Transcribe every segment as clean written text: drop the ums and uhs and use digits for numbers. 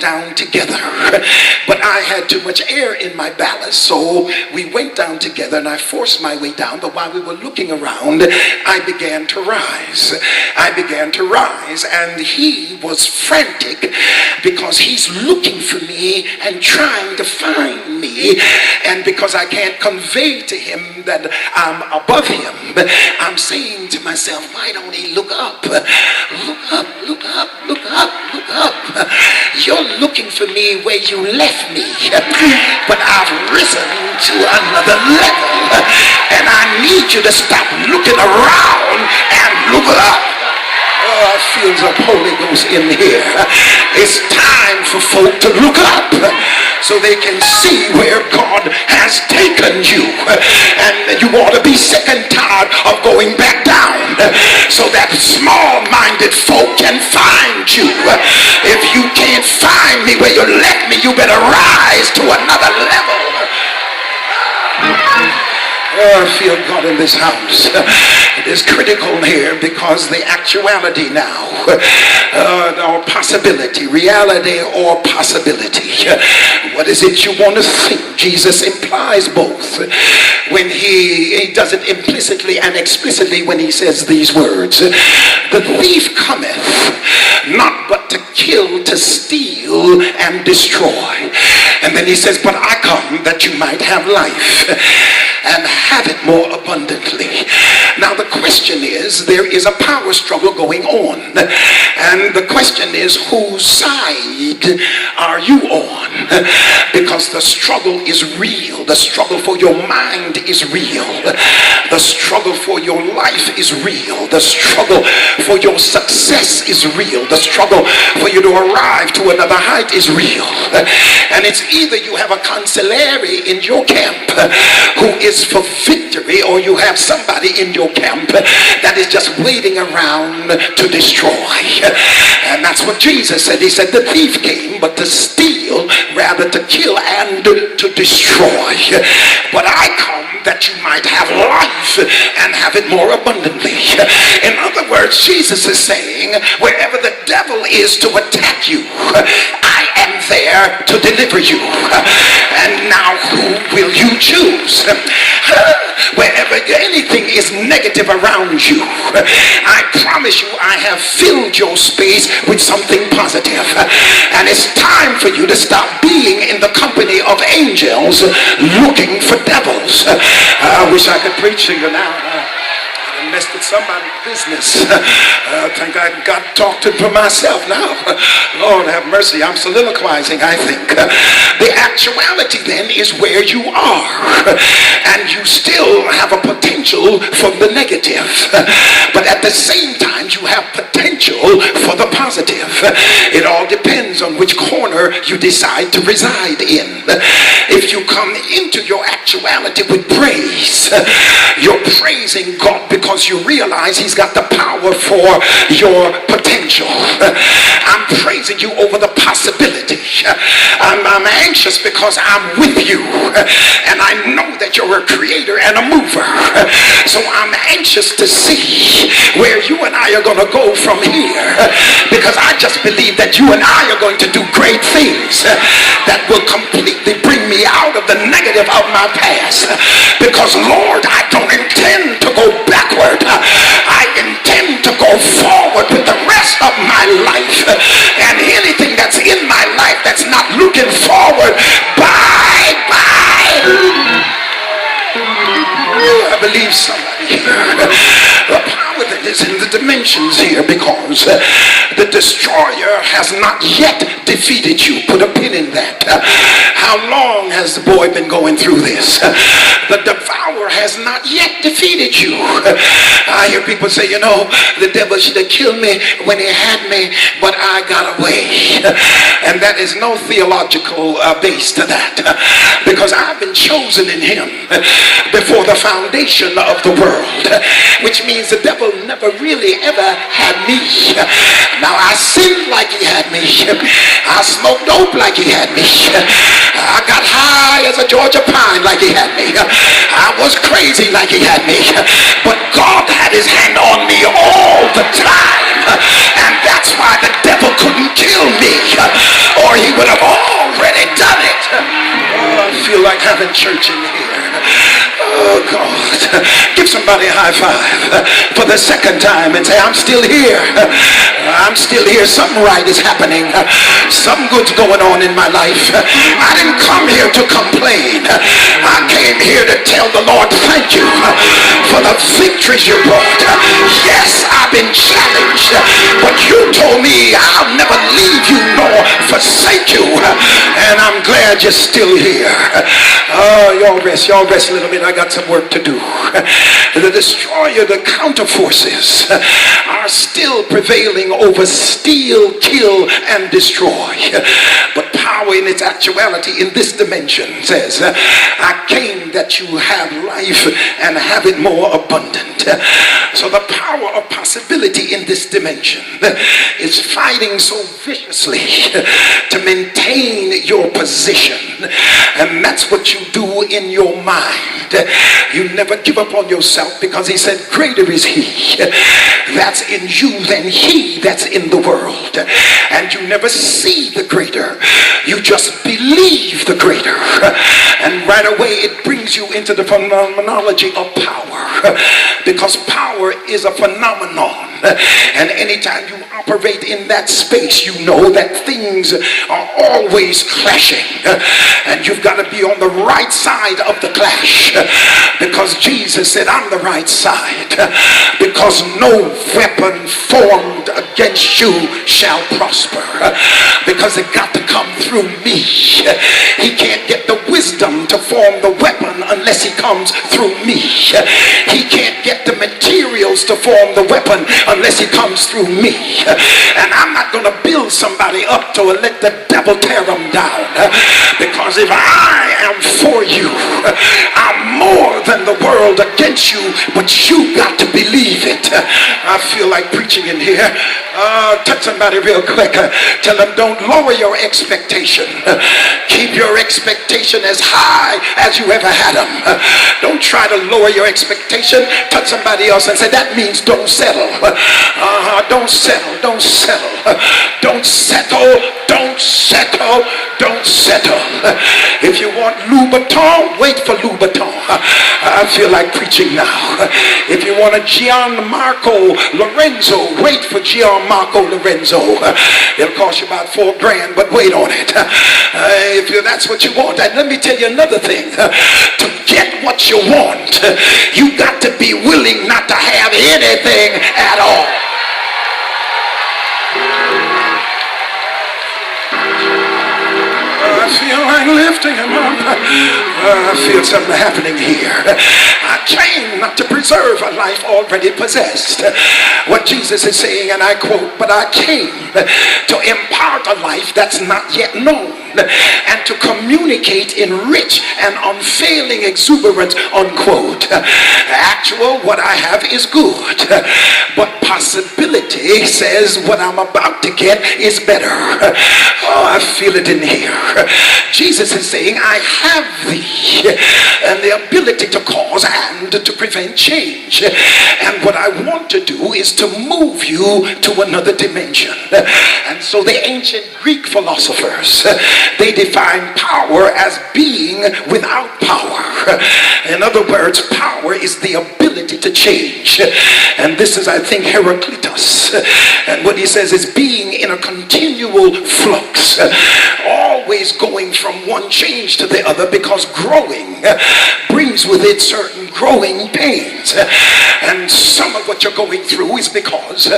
down together. But I had too much air in my ballast, so we went down together, and I forced my way down. But while we were looking around, I began to rise. And he was frantic because he's looking for me and trying to find me. And because I can't convey to him that I'm above him, I'm saying to myself, why don't he look up? Look up, look up, look up, look up. You're looking for me where you left me, but I've risen to another level, and I need you to stop looking around and look up. Oh, I feel the Holy Ghost in here. It's time for folk to look up so they can see where God has taken you. And you ought to be sick and tired of going back down so that small-minded folk can find you. If you can't find me where you left me, you better rise to another level. Oh, I feel God in this house. It is critical here because the actuality now, or possibility, reality or possibility. What is it you want to think? Jesus implies both when he does it implicitly and explicitly when he says these words. The thief cometh not but to kill, to steal, and destroy. And then he says, but I come that you might have life and have it more abundantly. Now the question is, there is a power struggle going on, and the question is, whose side are you on? Because the struggle is real. The struggle for your mind is real. The struggle for your life is real. The struggle for your success is real. The struggle for you to arrive to another height is real. And it's either you have a consigliere in your camp who is for victory, or you have somebody in your camp that is just waiting around to destroy. And that's what Jesus said. He said the thief came but to steal, rather to kill and to destroy. But I come that you might have life and have it more abundantly. In other words, Jesus is saying, wherever the devil is to attack you, I am there to deliver you. And now who will you choose? Wherever anything is negative around you, I promise you I have filled your space with something positive. And it's time for you to stop being in the company of angels looking for devils. I wish I could preach to you now. I messed with somebody's business. I think I got talking to myself now. Lord have mercy, I'm soliloquizing, I think. The actuality then is where you are, and you still have a potential for the negative, but at the same time you have potential for the positive. It all depends on which corner you decide to reside in. If you come into your actuality with praise, you're praising God because you realize he's got the power for your potential. I'm praising you over the possibility. I'm anxious because I'm with you, and I know that you're a creator and a mover. So I'm anxious to see where you and I are going to go from here, because I just believe that you and I are going to do great things that will completely bring me out of the negative of my past. Because Lord, I don't intend to go backward. I intend to go forward with the rest of my life, and anything that's in my life that's not looking forward, bye. I believe somebody the power that is in the dimensions here, because the destroyer has not yet defeated you. Put a pin in that. How long has the boy been going through this? The devourer has not yet defeated you. I hear people say, you know, the devil should have killed me when he had me, but I got away. And that is no theological base to that, because I've been chosen in him before the foundation of the world, which means the devil never really ever had me. Now I sinned like he had me. I smoked dope like he had me. I got high as a Georgia pine like he had me. I was crazy like he had me. But God had his hand on me all the time. And that's why the devil couldn't kill me, or he but I've already done it. Oh, I feel like having church in here. Oh, God. Give somebody a high five for the second time and say, I'm still here. I'm still here. Something right is happening. Something good's going on in my life. I didn't come here to complain. I came here to tell the Lord thank you for the victories you brought. Yes, I've been challenged, but you told me I'll never leave you nor forsake you. And I'm glad you're still here. Oh, y'all rest a little bit. I got some work to do. The destroyer, the counter forces are still prevailing over steal, kill, and destroy. But power in its actuality in this dimension says, I came that you have life and have it more abundant. So the power of possibility in this dimension is fighting so viciously to maintain your position. And that's what you do in your mind. You never give up on yourself, because he said, greater is he that's in you than he that's in the world. And you never see the greater. You just believe the greater. And right away it brings you into the phenomenology of power, because power is a phenomenon. And anytime you operate in that space, you know that things are always clashing, and you've got to be on the right side of the clash, because Jesus said, I'm the right side, because no weapon formed against you shall prosper, because it got to come through me. He can't get the wisdom to form the weapon unless he comes through me. He can't get the materials to form the weapon unless he comes through me. And I'm not going to build somebody up to let the devil tear them down, because if I am for you, I'm more than the world against you, but you got to believe it. I feel like preaching in here. Touch somebody real quick. Tell them, don't lower your expectation. Keep your expectation as high as you ever had them. Don't try to lower your expectation. Touch somebody else and say, that means don't settle. Don't settle. Don't settle. Don't settle. Don't settle. Don't settle. If you want Louboutin, wait for Louboutin. I feel like preaching now. If you want a Gianmarco Lorenzo, wait for Gianmarco Lorenzo. It'll cost you about $4,000, but wait on it. If that's what you want. And let me tell you another thing. To get what you want, you got to be willing not to have anything at all. I feel like lifting him up. I feel something happening here. I came not to preserve a life already possessed. What Jesus is saying, and I quote, but I came to impart a life that's not yet known, and to communicate in rich and unfailing exuberance, unquote. Actual, what I have is good, but possibility says what I'm about to get is better. Oh, I feel it in here. Jesus is saying, I have thee, and the ability to cause and to prevent change. And what I want to do is to move you to another dimension. And so the ancient Greek philosophers, they define power as being without power. In other words, power is the ability to change. And this is, I think, Heraclitus. And what he says is being in a continual flux, always going from one change to the other, because growing brings with it certain growing pains. And some of what you're going through is because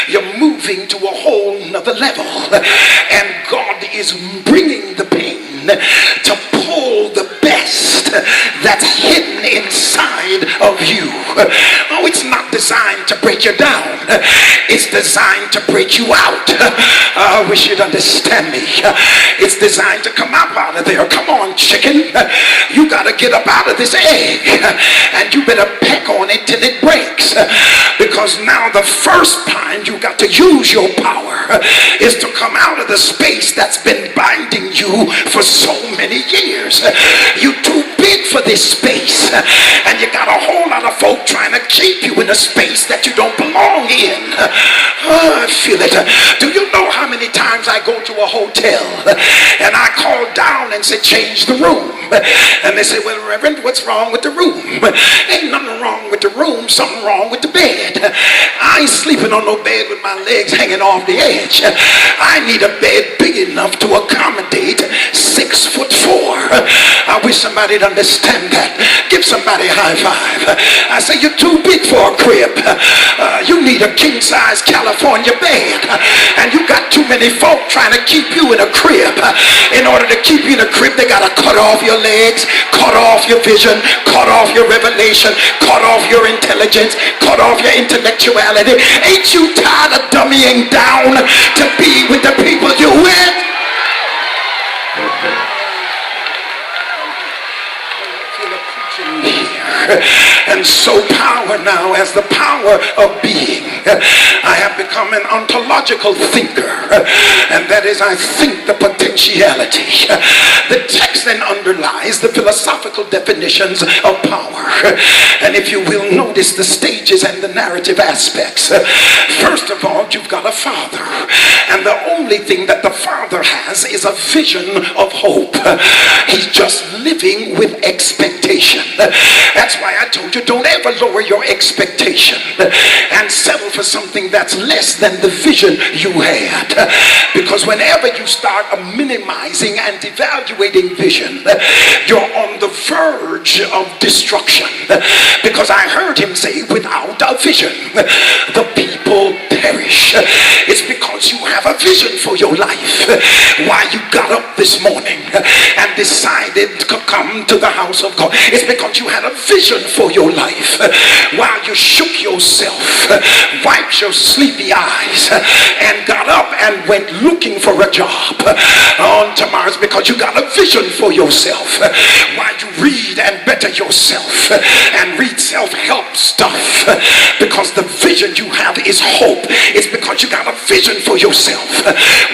you're moving to a whole nother level, and God is bringing the pain to pull the best that's hidden inside of you. Oh, it's not designed to break you down. It's designed to break you out. I wish you'd understand me. It's designed to come up out of there. Come on, chicken. You got to get up out of this egg, and you better peck on it till it breaks, because now the first time you got to use your power is to come out of the space that's been binding you for so many years. You're too big for this space, and you got a whole lot of folk trying to keep you in a space that you don't belong in. I feel it. Do you know how many times I go to a hotel and I call down and say, change the room? And they say, well, Reverend, what's wrong with the room? Ain't nothing wrong with the room, something wrong with the bed. I ain't sleeping on no bed with my legs hanging off the edge. I need a bed big enough to accommodate 6'4". I wish somebody'd understand that. Give somebody a high five. I say, you're too big for a crib. You need a king-size California bed. And you got too many folk trying to keep you in a crib. In order to keep you in a crib, they got to cut off your legs, cut off your vision, cut off your revelation, cut off your intelligence, cut off your intellectuality. Ain't you tired of dummying down to be with the people you with? And so power now as the power of being. I have become an ontological thinker, and that is, I think the potentiality. The text then underlies the philosophical definitions of power, and if you will notice the stages and the narrative aspects. First of all, you've got a father, and the only thing that the father has is a vision of hope. He's just living with expectation. That's why I told you, don't ever lower your expectation and settle for something that's less than the vision you had. Because whenever you start minimizing and devaluating vision, you're on the verge of destruction. Because I heard him say, without a vision, the people perish. It's because you have a vision for your life. Why you got up this morning and decided to come to the house of God. It's because you had a vision for your life. While you shook yourself, wiped your sleepy eyes, and got up and went looking for a job on tomorrow's, because you got a vision for yourself. While you read and better yourself and read self-help stuff, because the vision you have is hope. It's because you got a vision for yourself.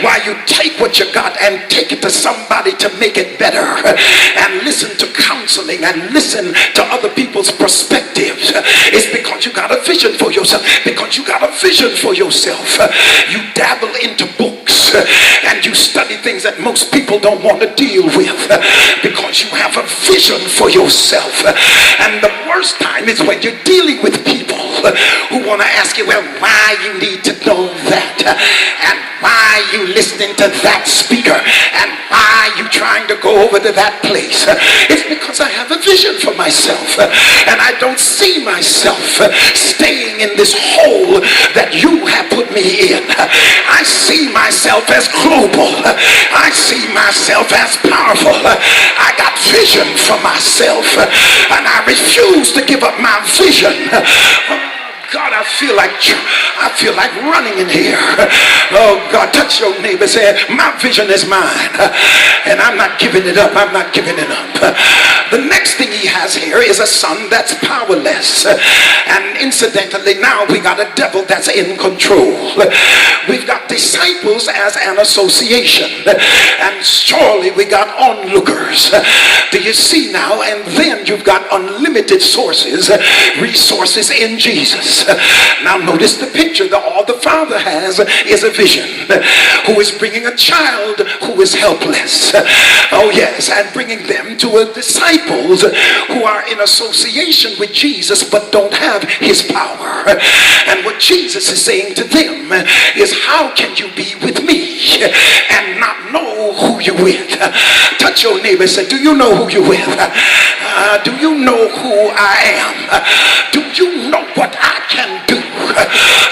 While you take what you got and take it to somebody to make it better, and listen to counseling and listen to other people's perspectives, it's because you got a vision for yourself. Because you got a vision for yourself, you dabble into books and you study things that most people don't want to deal with, because you have a vision for yourself. And the worst time is when you're dealing with people who want to ask you, well, why you need to know that, and why you listening to that speaker, and why you trying to go over to that place. It's because I have a vision for myself, and I don't see myself staying in this hole that you have put me in. I see myself as global. I see myself as powerful. I got vision for myself, and I refuse to give up my vision. God, I feel like running in here. Oh God, touch your neighbor, say, my vision is mine, and I'm not giving it up. I'm not giving it up. The next thing he has here is a son that's powerless, and incidentally now we got a devil that's in control. We've got disciples as an association, and surely we got onlookers. Do you see now? And then you've got unlimited resources in Jesus. Now notice the picture. All the father has is a vision, who is bringing a child who is helpless, oh yes, and bringing them to a disciples who are in association with Jesus but don't have his power. And what Jesus is saying to them is, how can you be with me and not know who you're with? Touch your neighbor and say, do you know who you're with? Do you know who I am? Do you know what I can do?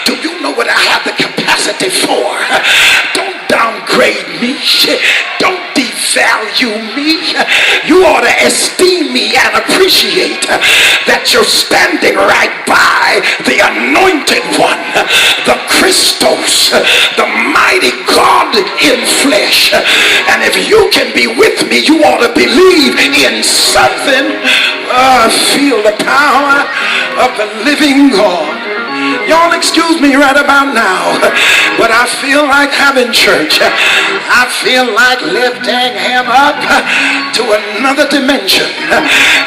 Do you know what I have the capacity for? Don't downgrade me. Don't devalue me. You ought to esteem me and appreciate that you're standing right by the anointed one, the Christos, the mighty God in flesh. And if you can be with me, you ought to believe in something. Feel the power of the living God. Y'all excuse me right about now, but I feel like having church. I feel like lifting him up to another dimension.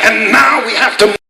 And now we have to